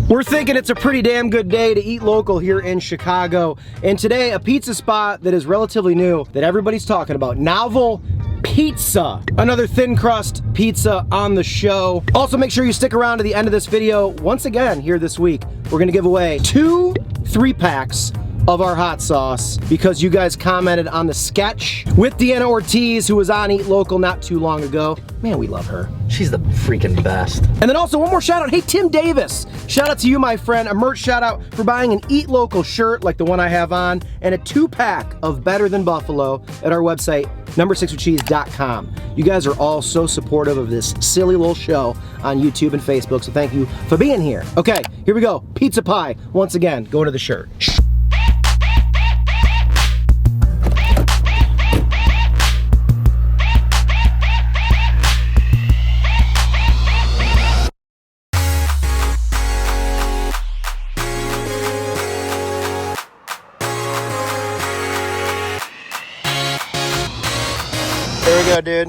We're thinking it's a pretty damn good day to eat local here in Chicago. And today, a pizza spot that is relatively new that everybody's talking about. Novel Pizza. Another thin crust pizza on the show. Also, make sure you stick around to the end of this video. Once again, here this week, we're gonna give away 2 3-packs of our hot sauce because you guys commented on the sketch with DEANNA Ortiz, who was on Eat Local not too long ago. Man, we love her. She's the freaking best. And then also one more shout out. Hey, Tim Davis. Shout out to you, my friend. A merch shout out for buying an Eat Local shirt like the one I have on and a 2-pack of Better Than Buffalo at our website, numbersixwithcheese.com. You guys are all so supportive of this silly little show on YouTube and Facebook, so thank you for being here. Okay, here we go. Pizza pie. Once again, going to the shirt. There we go, dude.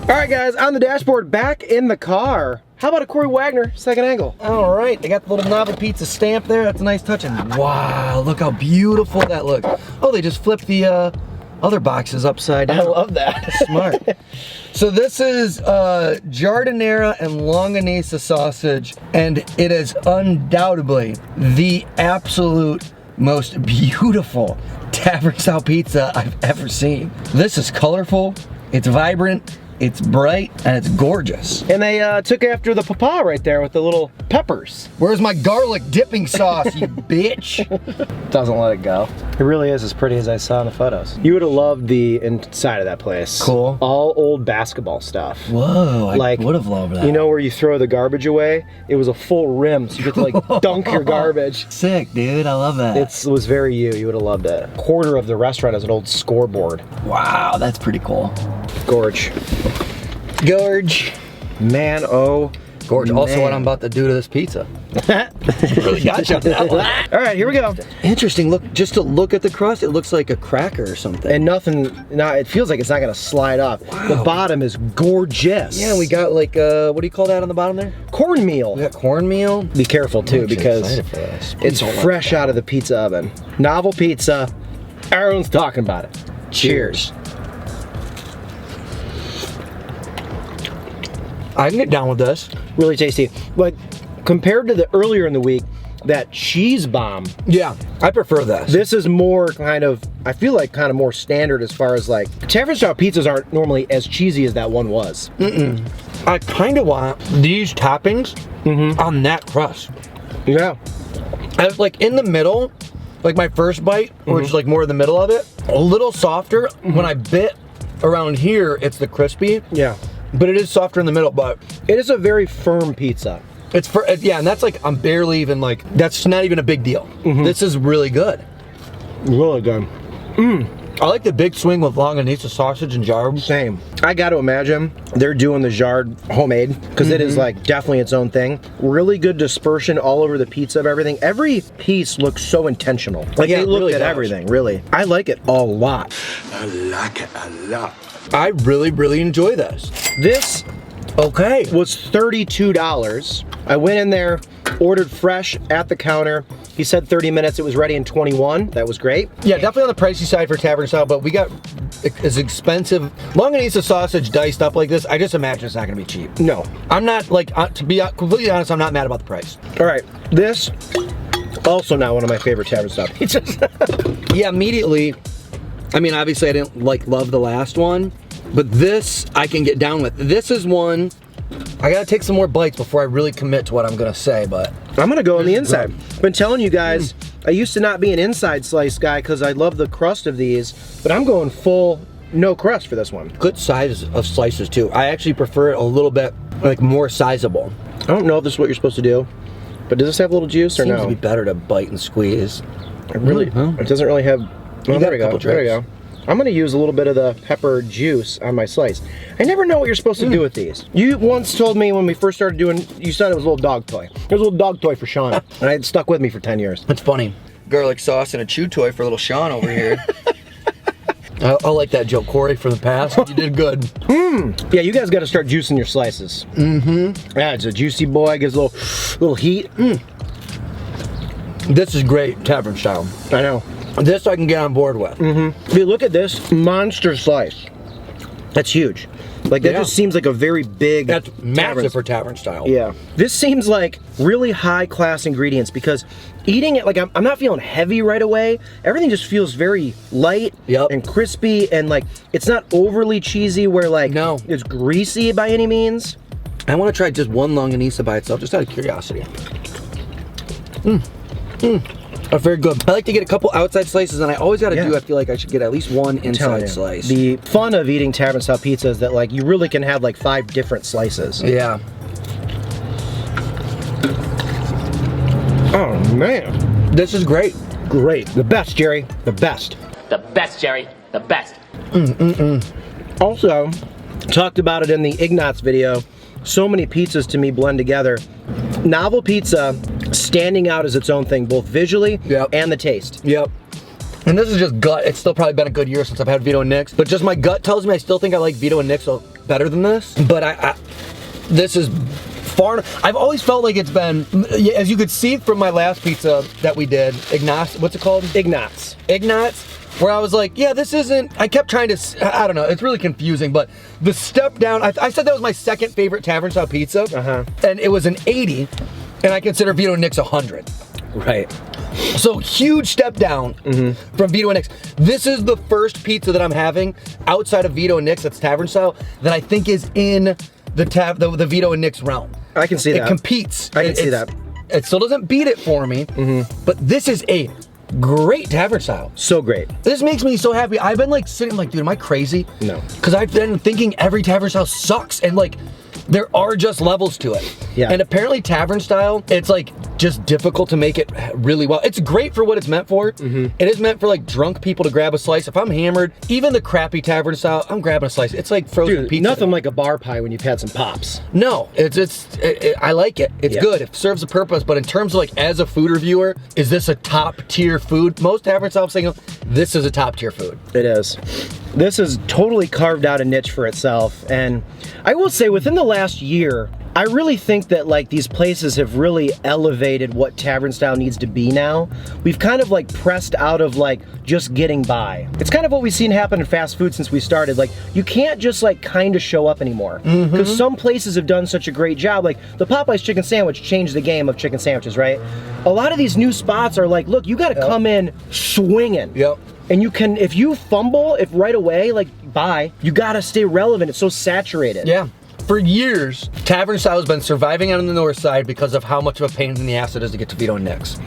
All right, guys, on the dashboard, back in the car. How about a Corey Wagner second angle? All right, they got the little Novel Pizza stamp there. That's a nice touch. And wow, look how beautiful that looks. Oh, they just flipped the other boxes upside down. I love that. Smart. So this is Giardiniera and Longanisa sausage, and it is undoubtedly the absolute most beautiful tavern-style pizza I've ever seen. This is colorful, it's vibrant, it's bright, and it's gorgeous. And they took after the papa right there with the little peppers. Where's my garlic dipping sauce, you bitch? Doesn't let it go. It really is as pretty as I saw in the photos. You would have loved the inside of that place. Cool. All old basketball stuff. Whoa, I would have loved that. You know where you throw the garbage away? It was a full rim, so you get to like dunk your garbage. Sick, dude, I love that. It was very you. You would have loved it. A quarter of the restaurant is an old scoreboard. Wow, that's pretty cool. Gorge. Gorge. Man, oh. Gorge. Man. Also what I'm about to do to this pizza. Really got you on that one. All right, here we go. Interesting, look, just to look at the crust, it looks like a cracker or something. And nothing, it feels like it's not gonna slide off. Wow. The bottom is gorgeous. Yeah, we got like, what do you call that on the bottom there? Cornmeal. We got cornmeal. Be careful too, because it's fresh out of the pizza oven. Novel Pizza, everyone's talking about it. Cheers. I can get down with this. Really tasty. But compared to the earlier in the week, that cheese bomb. Yeah, I prefer this. This is more kind of, I feel like kind of more standard as far as like, tavern-style pizzas aren't normally as cheesy as that one was. I kind of want these toppings on that crust. Yeah. As like in the middle, like my first bite, which is like more in the middle of it, a little softer. When I bit around here, it's the crispy. Yeah. But it is softer in the middle, but it is a very firm pizza. It's for, yeah, and that's like, I'm barely even like, that's not even a big deal. This is really good. Really good. I like the big swing with Longanisa sausage and jarred. Same. I got to imagine they're doing the jarred homemade because it is like definitely its own thing. Really good dispersion all over the pizza of everything. Every piece looks so intentional. Like they looked at everything, really. I like it a lot. I like it a lot. I really, really enjoy this. This was $32. I went in there, ordered fresh at the counter. He said 30 minutes, it was ready in 21. That was great. Yeah, definitely on the pricey side for tavern style, but we got as expensive. Longanisa sausage diced up like this, I just imagine it's not gonna be cheap. No. I'm not like, to be completely honest, I'm not mad about the price. All right, this, also not one of my favorite tavern style pizzas. Yeah, immediately, I mean, obviously I didn't like love the last one, but this I can get down with. This is one, I gotta take some more bites before I really commit to what I'm gonna say, but. I'm gonna go on the inside. Been telling you guys, I used to not be an inside slice guy because I love the crust of these, but I'm going full no crust for this one. Good size of slices too. I actually prefer it a little bit like more sizable. I don't know if this is what you're supposed to do, but does this have a little juice or no? Seems to be better to bite and squeeze. It really, it doesn't really have, oh, there we go, there we go. I'm gonna use a little bit of the pepper juice on my slice. I never know what you're supposed to do with these. You once told me when we first started doing, you said it was a little dog toy. It was a little dog toy for Sean, and it stuck with me for 10 years. That's funny. Garlic sauce and a chew toy for little Sean over here. I like that joke, Corey, from the past. You did good. Yeah, you guys got to start juicing your slices. Yeah, it's a juicy boy, gives a little heat. This is great, tavern style. I know. This I can get on board with. Dude, look at this monster slice. That's huge. Like, that just seems like a very big... That's massive for tavern style. Yeah. This seems like really high-class ingredients because eating it, like, I'm not feeling heavy right away. Everything just feels very light and crispy, and, like, it's not overly cheesy where, like, it's greasy by any means. I want to try just one Longanisa by itself, just out of curiosity. Oh, very good. I like to get a couple outside slices, and I always got to do, I feel like I should get at least one inside slice. The fun of eating tavern-style pizza is that, like, you really can have, like, 5 different slices. Yeah. Oh, man. This is great. Great. The best, Jerry. The best. The best, Jerry. The best. Also, talked about it in the Ignatz video, so many pizzas to me blend together. Novel pizza standing out as its own thing, both visually and the taste. And this is just gut. It's still probably been a good year since I've had Vito and Nick's, but just my gut tells me I still think I like Vito and Nick's better than this. But this is far. I've always felt like it's been, as you could see from my last pizza that we did, Ignatz, what's it called? Ignatz. Where I was like, yeah, this isn't, I kept trying to, I don't know, it's really confusing, but the step down, I said that was my second favorite tavern style pizza, and it was an 80, and I consider Vito and Nick's 100. Right. So huge step down from Vito and Nick's. This is the first pizza that I'm having outside of Vito and Nick's that's tavern style that I think is in the Vito and Nick's realm. I can see that. It competes. I can see that. It still doesn't beat it for me, but this is a great tavern style. So great. This makes me so happy. I've been like sitting like, dude, am I crazy? No. Because I've been thinking every tavern style sucks, and like, there are just levels to it. Yeah. And apparently tavern style, it's like just difficult to make it really well. It's great for what it's meant for. It is meant for like drunk people to grab a slice. If I'm hammered, even the crappy tavern style, I'm grabbing a slice. It's like frozen pizza. Nothing like a bar pie when you've had some pops. No, I like it. It's good. It serves a purpose. But in terms of like, as a food reviewer, is this a top tier food? Most tavern style saying this is a top tier food. It is. This has totally carved out a niche for itself. And I will say within the last year, I really think that like these places have really elevated what tavern style needs to be now. We've kind of like pressed out of like just getting by. It's kind of what we've seen happen in fast food since we started. Like you can't just like kind of show up anymore. Because some places have done such a great job. Like the Popeye's chicken sandwich changed the game of chicken sandwiches, right? A lot of these new spots are like, look, you gotta come in swinging. And you can, if you fumble, if right away, like, bye, you gotta stay relevant. It's so saturated. For years, tavern style has been surviving out on the north side because of how much of a pain in the ass it is to get to Vito and Nick's.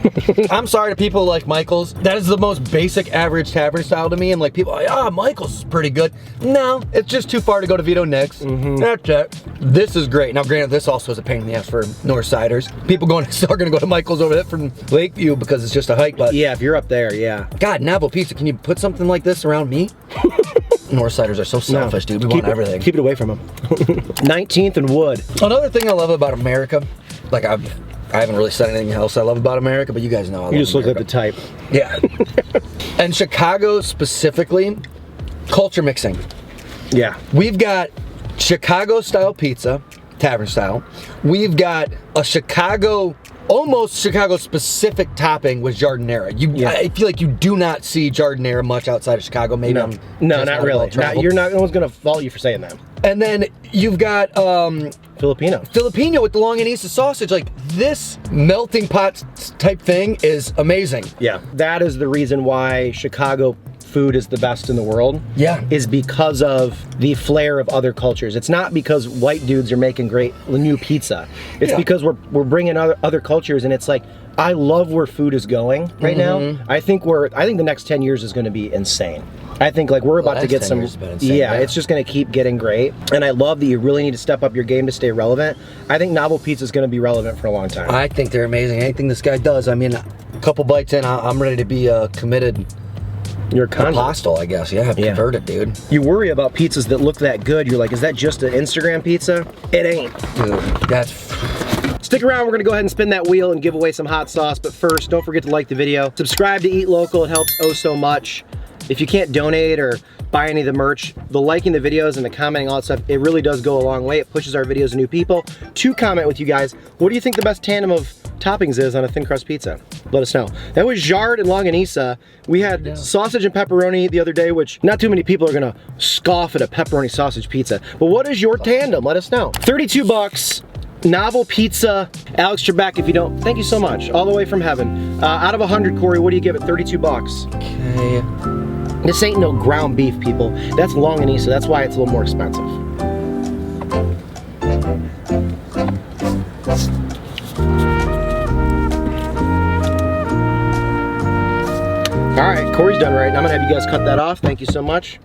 I'm sorry to people like Michael's. That is the most basic average tavern style to me. And like people are like, Michael's is pretty good. No, it's just too far to go to Vito and Nick's. That's it. This is great. Now granted, this also is a pain in the ass for north siders. People are gonna go to Michael's over there from Lakeview because it's just a hike. But yeah, if you're up there, God, Navo Pizza, can you put something like this around me? Northsiders are so selfish, dude. We want everything. Keep it away from them. 19th and Wood. Another thing I love about America, like I haven't really said anything else I love about America, but you guys know I love You just America. look like the type. Yeah. And Chicago specifically, culture mixing. Yeah. We've got Chicago style pizza, tavern style. We've got a almost Chicago specific topping with Giardiniera. I feel like you do not see Giardiniera much outside of Chicago. Maybe no, not really. No one's gonna fault you for saying that. And then you've got Filipino with the Longanisa sausage. Like this melting pot type thing is amazing. Yeah, that is the reason why Chicago food is the best in the world. Is because of the flair of other cultures. It's not because white dudes are making great new pizza. It's because we're bringing other cultures, and it's like, I love where food is going right now. I think the next 10 years is going to be insane. I think like we're about to get some, it's just going to keep getting great. And I love that you really need to step up your game to stay relevant. I think novel pizza is going to be relevant for a long time. I think they're amazing. Anything this guy does, I mean, a couple bites in, I'm ready to be committed. You're a apostle, I guess. Yeah, converted, dude. You worry about pizzas that look that good. You're like, is that just an Instagram pizza? It ain't. Dude, that's... Stick around, we're gonna go ahead and spin that wheel and give away some hot sauce, but first, don't forget to like the video. Subscribe to Eat Local, it helps oh so much. if you can't donate or buy any of the merch, the liking the videos and the commenting, all that stuff, it really does go a long way. It pushes our videos to new people to comment with you guys. What do you think the best tandem of toppings is on a thin crust pizza? Let us know. That was Giard and Longanisa. We had sausage and pepperoni the other day, which not too many people are gonna scoff at a pepperoni sausage pizza. But what is your tandem? Let us know. 32 bucks. Novel pizza. Alex Trebek, if you don't, thank you so much. All the way from heaven. Out of 100, Corey, what do you give it? 32 bucks. Okay. This ain't no ground beef, people. That's Longanisa. That's why it's a little more expensive. All right, Corey's done right. I'm gonna have you guys cut that off. Thank you so much.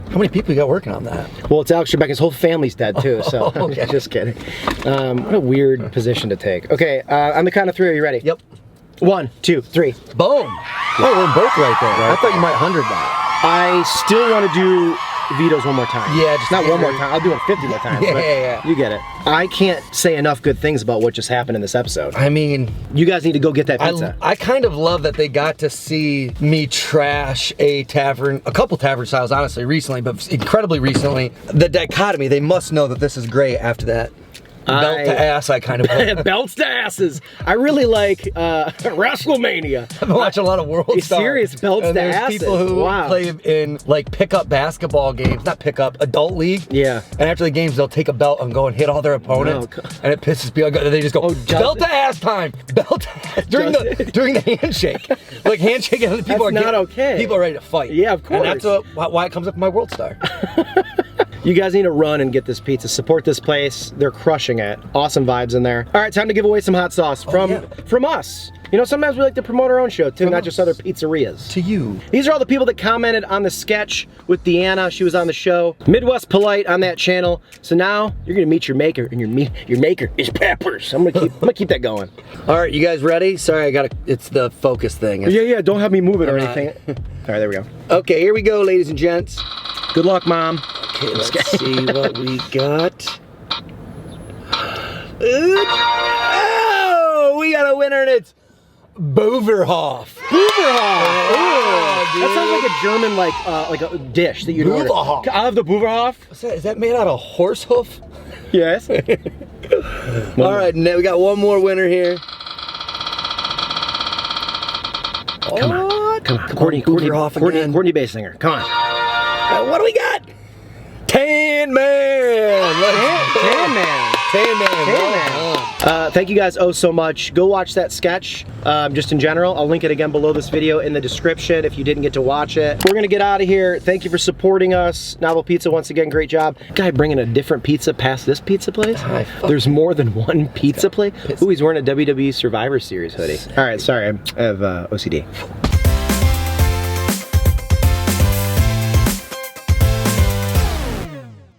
How many people you got working on that? Well, it's Alex Trebek. His whole family's dead too, so Okay. just kidding. What a weird position to take. Okay, on the count of 3, are you ready? Yep. 1, 2, 3. Boom. Oh, we're both right there. I thought you might 100 that. I still want to do Vito's one more time. Yeah, just not one more time. I'll do it 50 more times. Yeah, but yeah. You get it. I can't say enough good things about what just happened in this episode. I mean, You guys need to go get that pizza. I kind of love that they got to see me trash a couple tavern styles, honestly, recently, but incredibly recently. The dichotomy, they must know that this is great after that. Belt to ass, I kind of love. Belts to asses. I really like WrestleMania. I've been watching a lot of World Star. Serious belts and to there's asses. people who Wow. play in like pickup basketball games, not pickup, adult league. Yeah. And after the games, they'll take a belt and go and hit all their opponents. Oh, God. And it pisses me off. They just go, belt to ass time. Belt to ass. During the handshake. Like handshake and people That's not okay. People are ready to fight. Yeah, of course. And that's why it comes up in my World Star. You guys need to run and get this pizza. Support this place. They're crushing it. Awesome vibes in there. All right, time to give away some hot sauce from us. You know, sometimes we like to promote our own show too, not just other pizzerias. To you. These are all the people that commented on the sketch with DEANNA. She was on the show. Midwest Polite on that channel. So now you're gonna meet your maker, and your maker is Peppers. I'm gonna keep that going. All right, you guys ready? Sorry, it's the focus thing. Yeah, don't have me move it or anything. All right, there we go. Okay, here we go, ladies and gents. Good luck, Mom. Okay, let's see what we got. Oh, we got a winner, and it's Boverhof. Boverhof. That sounds like a German like a dish that you'd order. Boverhof. I have the Boverhof. Is that made out of horse hoof? Yes. All right, now we got one more winner here. Come on. Courtney Basinger. Come on. What do we got? Tan Man. Tan Man. Thank you guys so much. Go watch that sketch, just in general. I'll link it again below this video in the description if you didn't get to watch it. We're gonna get out of here. Thank you for supporting us. Novel Pizza, once again, great job. Guy bringing a different pizza past this pizza place. There's more than one pizza place. Ooh, he's wearing a WWE Survivor Series hoodie. All right, sorry, I have OCD.